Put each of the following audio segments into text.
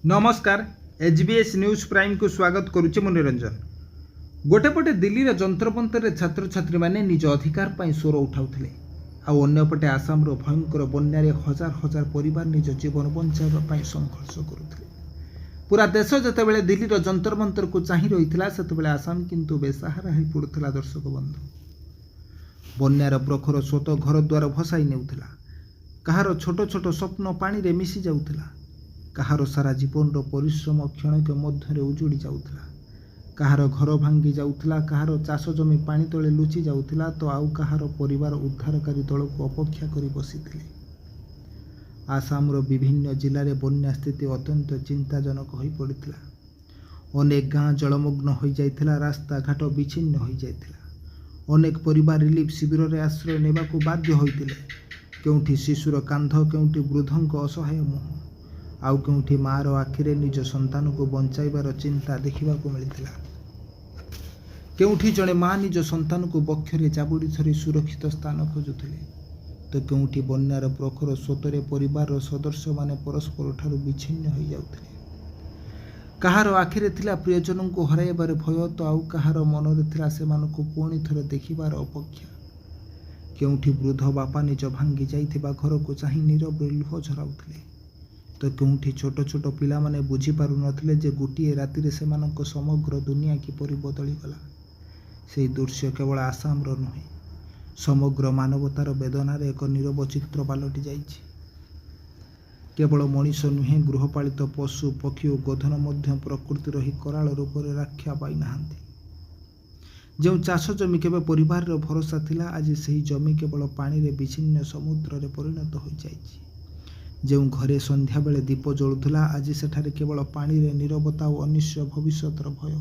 नमस्कार HBs news prime को स्वागत करुचे मनोरंजन। गोटेपटे दिल्लीर जंत्रमंतर छात्र छात्री माने निज अधिकार पर स्वर उठाउथिले आउ अन्यपटे आसामर भयंकर बन्यारे हजार हजार परिवार निज जीवन बंचाइबा पई संघर्ष करुथिले। पूरा देश जतेबेले दिल्लीर जंत्रमंतर को चाहि रहिथिला सेतेबेले आसाम किंतु बेसहारा होई पडुथिला। दर्शक बंधु, बन्यार प्रखर स्रोत घर द्वार भसाई नेउथिला। कहार छोट छोट स्वप्न पानी रे मिसी जाउथिला। कहार सारा जीवन परिश्रम क्षणक मध्य उजुड़ी जाउथिला। कहार घर भांगी जाउथिला। कहार चाष जमी पानी तले लुचि जाउथिला तो आउ कहार परिवार उद्धारकारी दल को अपेक्षा करी बसिथिले। आसामर विभिन्न जिले में बन्या स्थिति अत्यंत चिंताजनक होई पड़िथिला। अनेक गाँ जलमग्न हो जाइथिला। रास्ता घाट विच्छिन्न हो जाइथिला। अनेक परिवार रिलीफ शिविर रे आश्रय नेबाकू बाध्य होइथिले। केउठी शिशुर कांध, केउठी वृद्धंक असहाय मुह, आउ केउठी मार आखिरे निज संतान को बंचाइबार चिंता देखा मिलता। केउठी जड़े माँ निज संतान को बक्षरे जाबुड़ी धरी सुरक्षित स्थान खोजुथिले तो केउठी बन्यार प्रखर स्रोतरे परिवार सदस्य माने परस्पर ठारू विच्छिन्न हो जाउथिले। कहार आखिरे थिला प्रियजन को हराइबार भय तो आउ कहार मनरे थिला सेमानकु पुणी थरे देखिबार अपेक्षा। केउठी वृद्ध बापा निज भांगी जाइथिबा घर को चाहि नीरव लुह झराउथिले तो केउठी छोट छोट पिला माने बुझी पारु नथिले जे गोटिए रातिरे सेमानक समग्र दुनिया किपरि बदली गला। सेही दृश्य केवल आसामर नुहे, समग्र मानवतार वेदनार एक नीरव चित्र पालटि जाइछि। केवल मनीष नुहे, गृहपालित पशु पक्षी और गधन मध्य प्रकृतिर ही कराल रूप में रक्षा पाई नाहांती। जो चाष जमी केबे परिवार भरोसा थिला, आज सेही जमी केवल पानी रे विच्छिन्न समुद्र रे परिणत हो जाइछि। जो घरे संध्या बेले दीप जलुला, आज सेठारे केवल पानी रे नीरवता और अनिश्चय भविष्यतर भय।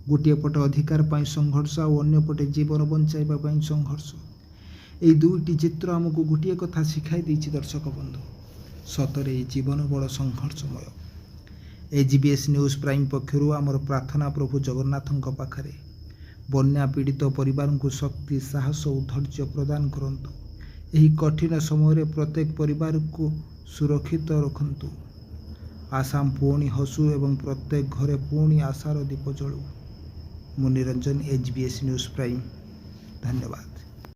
गोटे पटे अधिकार पाई संघर्ष और अन्य पटे जीवन बंचाइबा पाई संघर्ष। एई दुईटी चित्र आमको गोटे कथा शिखाई देछि। दर्शक बंधु, सतरे जीवन बड़ संघर्षमय। एचबीएस न्यूज प्राइम पक्षरु आमर प्रार्थना प्रभु जगन्नाथंक पाखरे बन्या पीड़ित परिवार को शक्ति, साहस और धैर्य प्रदान करंतु। एही कठिन समय प्रत्येक परिवार को सुरक्षित रखंतु। आसाम पुणी हसु एवं प्रत्येक घरे पुणी आशार दीप जलु। मनोरंजन, एचबीएस न्यूज प्राइम। धन्यवाद।